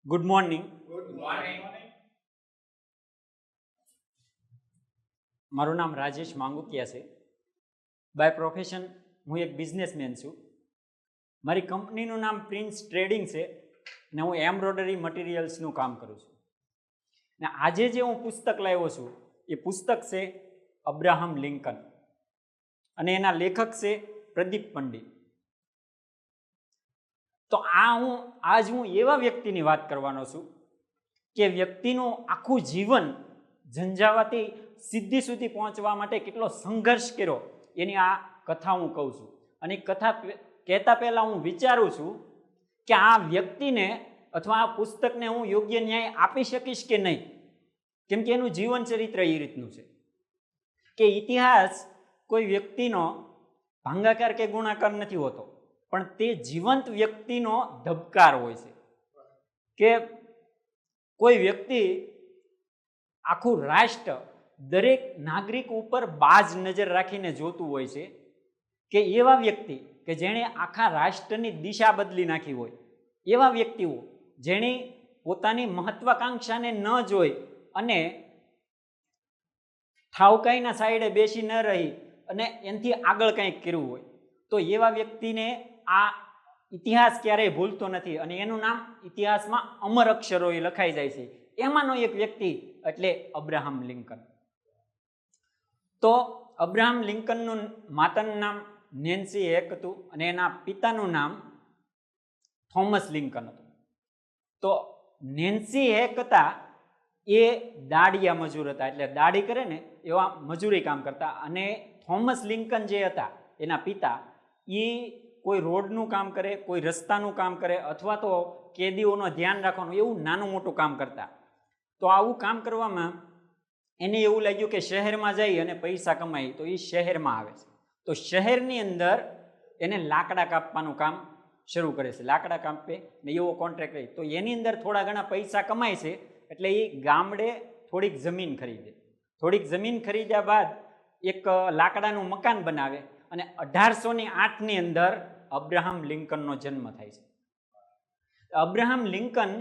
Good morning. મારું નામ રાજેશ માંગુકિયા છે. બાય પ્રોફેશન હું એક બિઝનેસમેન છું. મારી કંપનીનું નામ પ્રિન્સ ટ્રેડિંગ છે અને હું એમ્બ્રોઇડરી મટીરિયલ્સનું કામ કરું છું. ને આજે જે હું પુસ્તક લાવ્યો છું એ પુસ્તક છે અબ્રાહમ લિંકન અને એના લેખક છે પ્રદીપ પંડિત. તો આજ હું એવા વ્યક્તિની વાત કરવાનો છું કે વ્યક્તિનું આખું જીવન ઝંઝાવાતી સિદ્ધિ સુધી પહોંચવા માટે કેટલો સંઘર્ષ કર્યો એની આ કથા હું કહું છું. અને કથા કહેતા પહેલાં હું વિચારું છું કે આ વ્યક્તિને અથવા આ પુસ્તકને હું યોગ્ય ન્યાય આપી શકીશ કે નહીં, કેમ કે એનું જીવન ચરિત્ર એ રીતનું છે કે ઇતિહાસ કોઈ વ્યક્તિનો ભાંગાકાર કે ગુણાકાર નથી હોતો, પણ તે જીવંત વ્યક્તિનો ધબકાર હોય છે. કે કોઈ વ્યક્તિ, આખું રાષ્ટ્ર દરેક નાગરિક ઉપર બાજ નજર રાખીને જોતું હોય છે કે એવા વ્યક્તિ કે જેણે આખા રાષ્ટ્રની દિશા બદલી નાખી હોય, એવા વ્યક્તિઓ જેણે પોતાની મહત્વાકાંક્ષાને ન જોઈ અને ઠાવકાઈના સાઈડે બેસી ન રહી અને એનાથી આગળ કંઈક કર્યું હોય, તો એવા વ્યક્તિને આ ઇતિહાસ ક્યારેય ભૂલતો નથી અને એનું નામ ઇતિહાસમાં અમર અક્ષરોએ લખાઈ જાય છે. એમાંનો એક વ્યક્તિ એટલે અબ્રાહમ લિંકન. તો અબ્રાહમ લિંકનનું માતાનું નામ નેન્સી હેક હતું અને એના પિતાનું નામ થોમસ લિંકન હતું. તો નેન્સી હેક હતા એ દાડિયા મજૂર હતા, એટલે દાડી કરે ને એવા મજૂરી કામ કરતા. અને થોમસ લિંકન જે હતા એના પિતા, એ કોઈ રોડનું કામ કરે, કોઈ રસ્તાનું કામ કરે, અથવા તો કેદીઓનું ધ્યાન રાખવાનું એવું નાનું મોટું કામ કરતા. તો આવું કામ કરવામાં એને એવું લાગ્યું કે શહેરમાં જઈ અને પૈસા કમાય તો એ શહેરમાં આવે છે. તો શહેરની અંદર એને લાકડા કાપવાનું કામ શરૂ કરે છે. લાકડા કાપે ને એવો કોન્ટ્રાક્ટ રહી તો એની અંદર થોડા ઘણા પૈસા કમાય છે, એટલે એ ગામડે થોડીક જમીન ખરીદે. થોડીક જમીન ખરીદ્યા બાદ એક લાકડાનું મકાન બનાવે અને 1808ની અંદર અબ્રાહમ લિંકનનો જન્મ થાય છે. અબ્રાહમ લિંકન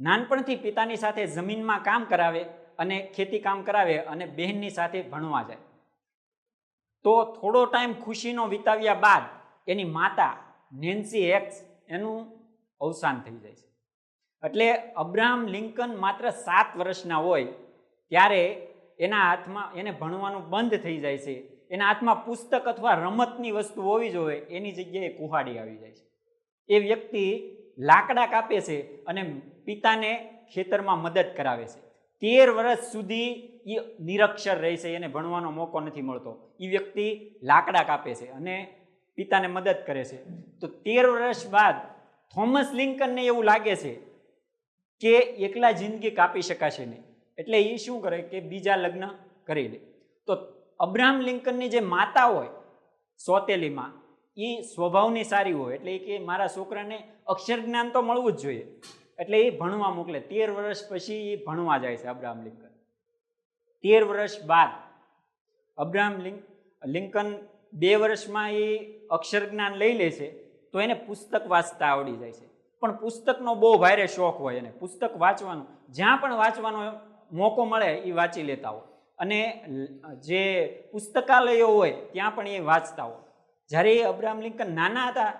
નાનપણથી પિતાની સાથે જમીનમાં કામ કરાવે અને ખેતી કામ કરાવે અને બહેનની સાથે ભણવા જાય. તો થોડો ટાઈમ ખુશીનો વિતાવ્યા બાદ એની માતા નેન્સી હેક્સ એનું અવસાન થઈ જાય છે. એટલે અબ્રાહમ લિંકન માત્ર 7 વર્ષના હોય ત્યારે એના હાથમાં, એને ભણવાનું બંધ થઈ જાય છે. એના હાથમાં પુસ્તક અથવા રમતની વસ્તુ હોવી જોઈએ, એની જગ્યાએ કુહાડી આવી જાય છે. એ વ્યક્તિ લાકડા કાપે છે અને પિતાને ખેતરમાં મદદ કરાવે છે. 13 વર્ષ સુધી એ નિરક્ષર રહે છે, એને ભણવાનો મોકો નથી મળતો. એ વ્યક્તિ લાકડા કાપે છે અને પિતાને મદદ કરે છે. તો 13 વર્ષ બાદ થોમસ લિંકનને એવું લાગે છે કે એકલા જિંદગી કાપી શકાશે નહીં, એટલે એ શું કરે કે બીજા લગ્ન કરી લે. તો અબ્રાહમ લિંકનની જે માતા હોય સોતેલીમાં, એ સ્વભાવની સારી હોય, એટલે એ કે મારા છોકરાને અક્ષર જ્ઞાન તો મળવું જ જોઈએ, એટલે એ ભણવા મોકલે. 13 વર્ષ પછી એ ભણવા જાય છે અબ્રાહમ લિંકન. 13 વર્ષ બાદ અબ્રાહમ લિંકન 2 વર્ષમાં એ અક્ષર જ્ઞાન લઈ લે છે, તો એને પુસ્તક વાંચતા આવડી જાય છે. પણ પુસ્તકનો બહુ ભારે શોખ હોય એને, પુસ્તક વાંચવાનો, જ્યાં પણ વાંચવાનો મોકો મળે એ વાંચી લેતા હોય. અને જે પુસ્તકાલયો હોય ત્યાં પણ એ વાંચતા હોય. જ્યારે એ અબ્રાહમ લિંકન નાના હતા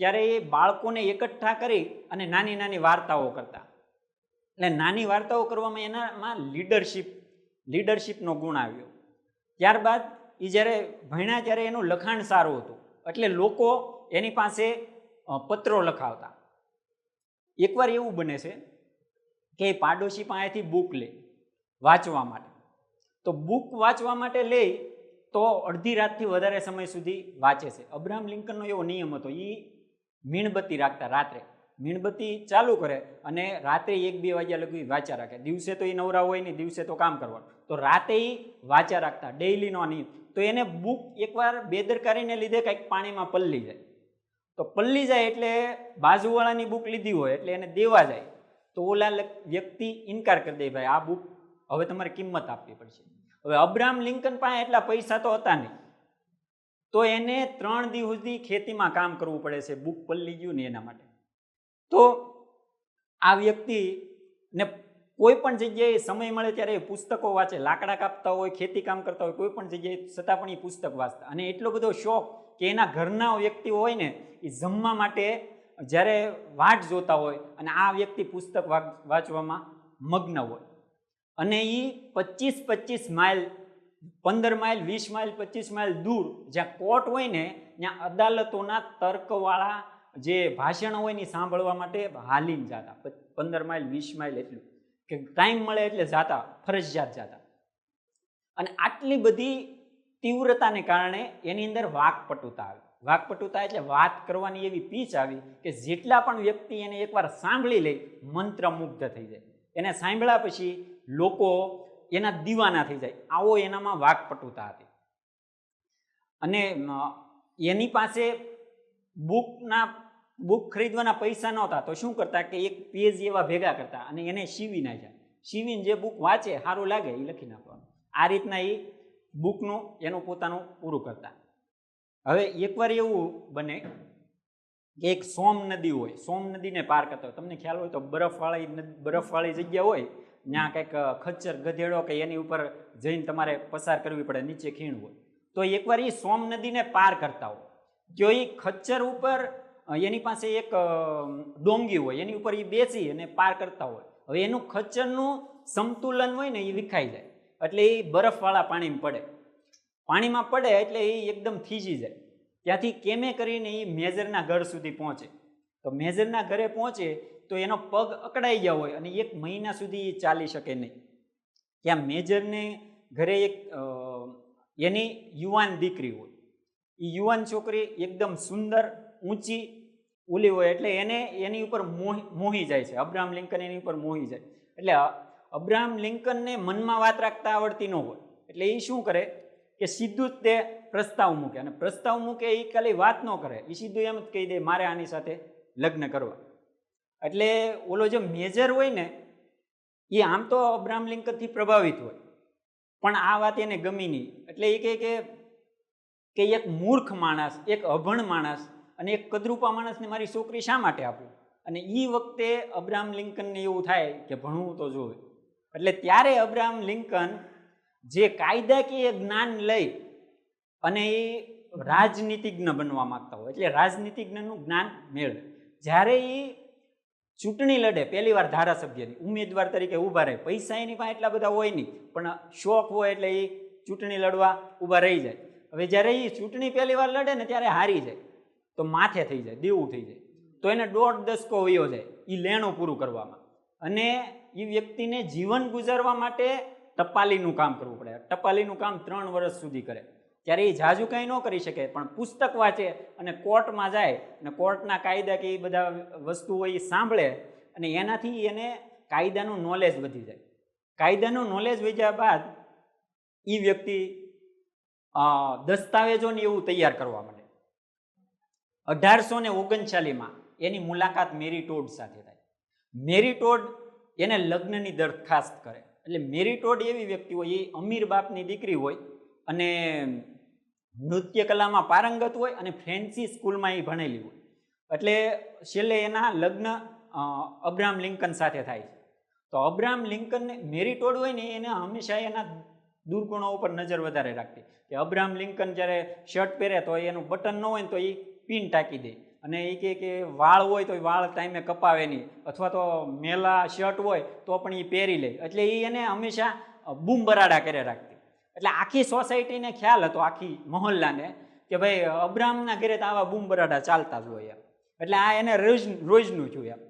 ત્યારે એ બાળકોને એકઠા કરી અને નાની નાની વાર્તાઓ કરતા. એટલે નાની વાર્તાઓ કરવામાં એનામાં લીડરશીપનો ગુણ આવ્યો. ત્યારબાદ એ જ્યારે ભણ્યા ત્યારે એનું લખાણ સારું હતું, એટલે લોકો એની પાસે પત્રો લખાવતા. એકવાર એવું બને છે કે પાડોશી પાસેથી બુક લે વાંચવા માટે. તો બુક વાંચવા માટે લે તો અડધી રાતથી વધારે સમય સુધી વાંચે છે. અબ્રાહમ લિંકનનો એવો નિયમ હતો, એ મીણબત્તી રાખતા, રાત્રે મીણબત્તી ચાલુ કરે અને રાત્રે 1-2 વાગ્યા લગી વાંચ્યા રાખે. દિવસે તો એ નવરા હોય નહીં, દિવસે તો કામ કરવાનું, તો રાતે એ વાંચ્યા રાખતા, ડેઇલીનો નિયમ. તો એને બુક એકવાર બેદરકારીને લીધે કંઈક પાણીમાં પલળી જાય. તો પલળી જાય એટલે બાજુવાળાની બુક લીધી હોય એટલે એને દેવા જાય, તો ઓલા વ્યક્તિ ઇનકાર કરી દે, ભાઈ આ બુક હવે તમારે કિંમત આપવી પડશે. હવે અબ્રાહમ લિંકન પાસે એટલા પૈસા તો હતા નહીં, તો એને 3 દિવસ સુધી ખેતીમાં કામ કરવું પડે છે, બુક પલળી ગયું ને એના માટે. તો આ વ્યક્તિ ને કોઈ પણ જગ્યાએ સમય મળે ત્યારે એ પુસ્તકો વાંચે, લાકડા કાપતા હોય, ખેતી કામ કરતા હોય, કોઈ પણ જગ્યાએ છતાં પણ એ પુસ્તક વાંચતા. અને એટલો બધો શોખ કે એના ઘરના વ્યક્તિઓ હોય ને એ જમવા માટે જ્યારે વાટ જોતા હોય અને આ વ્યક્તિ પુસ્તક વાંચવામાં મગ્ન હોય. અને એ 25 માઇલ, 15 માઇલ, 20 માઇલ, 25 માઇલ દૂર જ્યાં કોર્ટ હોય ને ત્યાં અદાલતોના તર્કવાળા જે ભાષણો હોય ને સાંભળવા માટે હાલીને જતા. 15 માઇલ, 20 માઇલ એટલું કે ટાઈમ મળે એટલે જાતા, ફરજિયાત જાતા. અને આટલી બધી તીવ્રતાને કારણે એની અંદર વાકપટુતા આવી. વાકપટુતા એટલે વાત કરવાની એવી પીચ આવી કે જેટલા પણ વ્યક્તિ એને એકવાર સાંભળી લે મંત્રમુગ્ધ થઈ જાય. એને સાંભળ્યા પછી લોકો એના દીવાના થઈ જાય. આવો એનામાં વાકપટુતા હતી. અને એની પાસે બુક ખરીદવાના પૈસા નહોતા તો શું કરતા કે એક પેજ એવા ભેગા કરતા અને એને સીવી નાખ્યા. સીવીને જે બુક વાંચે સારું લાગે એ લખી નાખવાનું. આ રીતના એ બુકનું એનું પોતાનું પૂરું કરતા. હવે એકવાર એવું બને કે એક સોમ નદી હોય, સોમ નદીને પાર કરતા હોય. તમને ખ્યાલ હોય તો બરફવાળી જગ્યા હોય ત્યાં કંઈક ખચ્ચર, ગધેડો કે એની ઉપર જઈને તમારે પસાર કરવી પડે, નીચે ખીણ હોય. તો એકવાર એ સોમ નદીને પાર કરતા હોય જો એ ખચ્ચર ઉપર એની પાસે એક ડોંગી હોય, એની ઉપર એ બેસી અને પાર કરતા હોય. હવે એનું ખચ્ચરનું સમતુલન હોય ને એ વિખાઈ જાય એટલે એ બરફવાળા પાણીમાં પડે. પાણીમાં પડે એટલે એ એકદમ થીજી જાય. ત્યાંથી કેમે કરીને એ મેજરના ઘર સુધી પહોંચે. તો મેજરના ઘરે પહોંચે તો એનો પગ અકળાઈ ગયા હોય અને 1 મહિના સુધી એ ચાલી શકે નહીં. ત્યાં મેજરને ઘરે એક એની યુવાન દીકરી હોય. એ યુવાન છોકરી એકદમ સુંદર, ઊંચી ઓલી હોય એટલે એને એની ઉપર મોહી જાય છે. અબ્રાહમ લિંકન એની ઉપર મોહી જાય. એટલે અબ્રાહમ લિંકનને મનમાં વાત રાખતા આવડતી ન હોય એટલે એ શું કરે કે સીધું જ તે પ્રસ્તાવ મૂકે. અને પ્રસ્તાવ મૂકે એ ખાલી વાત ન કરે, એ સીધું એમ જ કહી દે મારે આની સાથે લગ્ન કરવા. એટલે ઓલો જે મેજર હોય ને એ આમ તો અબ્રાહમ લિંકનથી પ્રભાવિત હોય પણ આ વાત એને ગમી નહીં. એટલે એ કહે કે એક મૂર્ખ માણસ, એક અભણ માણસ અને એક કદરૂપા માણસને મારી છોકરી શા માટે આપું? અને એ વખતે અબ્રાહમ લિંકનને એવું થાય કે ભણવું તો જોવે. એટલે ત્યારે અબ્રાહમ લિંકન જે કાયદાકીય જ્ઞાન લઈ અને એ રાજનીતિજ્ઞ બનવા માંગતા હોય એટલે રાજનીતિજ્ઞનું જ્ઞાન મેળવે. જ્યારે એ ચૂંટણી લડે પહેલી વાર ધારાસભ્યની ઉમેદવાર તરીકે ઊભા રહે, પૈસા એની પાસે એટલા બધા હોય નહીં પણ શોખ હોય એટલે એ ચૂંટણી લડવા ઊભા રહી જાય. હવે જ્યારે એ ચૂંટણી પહેલી વાર લડે ને ત્યારે હારી જાય તો માથે થઈ જાય, દેવું થઈ જાય. તો એને 1.5 દશકો વયો જાય એ લેણું પૂરું કરવામાં. અને એ વ્યક્તિને જીવન ગુજારવા માટે ટપાલીનું કામ કરવું પડે. ટપાલીનું કામ 3 વર્ષ સુધી કરે. ત્યારે એ જાજુ કંઈ ન કરી શકે પણ પુસ્તક વાંચે અને કોર્ટમાં જાય અને કોર્ટના કાયદા કે એ બધા વસ્તુઓ એ સાંભળે અને એનાથી એને કાયદાનું નોલેજ વધી જાય. કાયદાનું નોલેજ વધ્યા બાદ એ વ્યક્તિ દસ્તાવેજોને એવું તૈયાર કરવા માંડે. 1839માં એની મુલાકાત મેરી ટોડ સાથે થાય. મેરી ટોડ એને લગ્નની દરખાસ્ત કરે. એટલે મેરી ટોડ એવી વ્યક્તિ હોય, એ અમીર બાપની દીકરી હોય અને નૃત્ય કલામાં પારંગત હોય અને ફેન્સી સ્કૂલમાં એ ભણેલી હોય. એટલે છેલ્લે એના લગ્ન અબ્રાહમ લિંકન સાથે થાય છે. તો અબ્રાહમ લિંકનને મેરી ટોડ હોય ને એને હંમેશા એના દુર્ગુણો ઉપર નજર વધારે રાખતી કે અબ્રાહમ લિંકન જ્યારે શર્ટ પહેરે તો એનું બટન ન હોય ને તો એ પિન ટાંકી દે. અને એ કહે કે વાળ હોય તો વાળ ટાઈમે કપાવે નહીં, અથવા તો મેલા શર્ટ હોય તો પણ એ પહેરી લે. એટલે એ એને હંમેશા બૂમ બરાડા કરે રાખતી. એટલે આખી સોસાયટીને ખ્યાલ હતો, આખી મહોલ્લાને, કે ભાઈ અબ્રાહમના ઘરે તો આવા બૂમ બરાડા ચાલતા જ હોય. એટલે આ એને રોજનું થયું.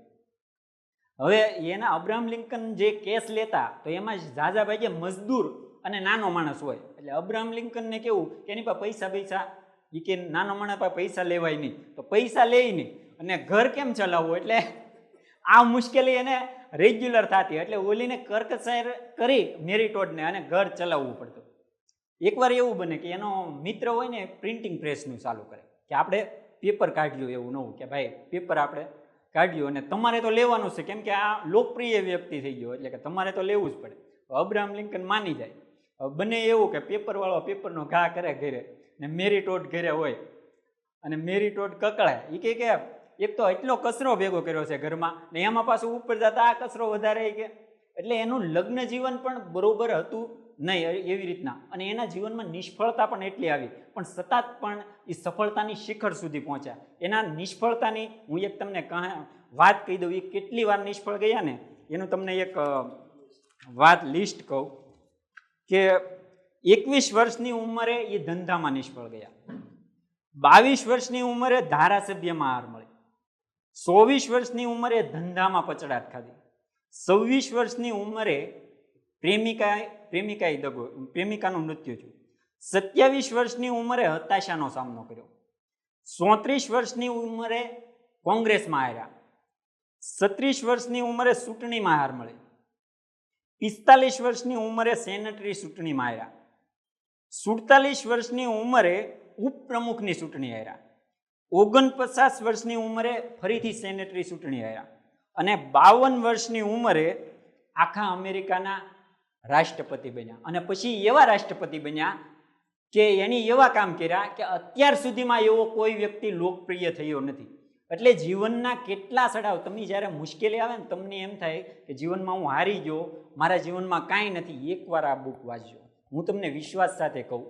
હવે એના અબ્રાહમ લિંકન જે કેસ લેતા તો એમાં ઝાઝા ભાઈ મજદૂર અને નાનો માણસ હોય. એટલે અબ્રાહમ લિંકનને કેવું કે એની પાસે પૈસા એ કે નાનો માણસ પાસે પૈસા લેવાય નહીં, તો પૈસા લે નહીં અને ઘર કેમ ચલાવવું? એટલે આ મુશ્કેલી એને રેગ્યુલર થતી. એટલે ઓલીને કરકસાર કરી મેરી ટોડને અને ઘર ચલાવવું પડતું. એકવાર એવું બને કે એનો મિત્ર હોય ને પ્રિન્ટિંગ પ્રેસનું ચાલુ કરે કે આપણે પેપર કાઢ્યું. એવું નવું કે ભાઈ પેપર આપણે કાઢ્યું અને તમારે તો લેવાનું છે કેમ કે આ લોકપ્રિય વ્યક્તિ થઈ ગયો એટલે કે તમારે તો લેવું જ પડે. અબ્રાહમ લિંકન માની જાય. બને એવું કે પેપરવાળો પેપરનો ઘા કરે ઘરે ને મેરી ટોડ ઘરે હોય અને મેરી ટોડ કકળાય. એ કે એક તો એટલો કચરો ભેગો કર્યો છે ઘરમાં ને એમાં પાછું ઉપર જતા આ કચરો વધારે કે એટલે એનું લગ્ન જીવન પણ બરોબર હતું નહીં એવી રીતના, અને એના જીવનમાં નિષ્ફળતા પણ એટલી આવી, પણ સતત પણ એ સફળતાની શિખર સુધી પહોંચ્યા. એના નિષ્ફળતાની હું એક તમને વાત કહી દઉં, એ કેટલી વાર નિષ્ફળ ગયા ને એનું તમને એક વાત લિસ્ટ કહું કે 21 વર્ષની ઉંમરે એ ધંધામાં નિષ્ફળ ગયા, 22 વર્ષની ઉંમરે ધારાસભ્યમાં હાર મળી, 24 વર્ષની ઉંમરે ધંધામાં પચડાટ ખાધી, 26 વર્ષની ઉંમરે પ્રેમિકાનું મૃત્યુ થયું, 27 વર્ષની ઉંમરે હતાશાનો સામનો કર્યો, 34 વર્ષની ઉંમરે કોંગ્રેસમાં હાર્યા, 36 વર્ષની ઉંમરે ચૂંટણીમાં હાર મળી, 45 વર્ષની ઉંમરે સેનેટરી ચૂંટણીમાં હાર્યા, 47 વર્ષની ઉંમરે ઉપપ્રમુખની ચૂંટણી હાર્યા, 49 વર્ષની ઉંમરે ફરીથી સેનેટરી ચૂંટણી હાર્યા, અને 52 વર્ષની ઉંમરે આખા અમેરિકાના રાષ્ટ્રપતિ બન્યા. અને પછી એવા રાષ્ટ્રપતિ બન્યા કે એની એવા કામ કર્યા કે અત્યાર સુધીમાં એવો કોઈ વ્યક્તિ લોકપ્રિય થયો નથી. એટલે જીવનના કેટલા ચડાવ, તમે જ્યારે મુશ્કેલી આવે ને તમને એમ થાય કે જીવનમાં હું હારી ગયો, મારા જીવનમાં કાંઈ નથી, એકવાર આ બુક વાંચજો. હું તમને વિશ્વાસ સાથે કહું,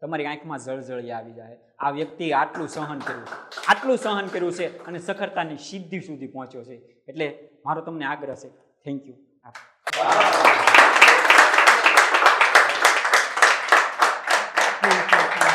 તમારી આંખમાં જળજળી આવી જાય. આ વ્યક્તિ આટલું સહન કર્યું છે અને સફળતાની સિદ્ધિ સુધી પહોંચ્યો છે. એટલે મારો તમને આગ્રહ છે. Thank you. Thank you.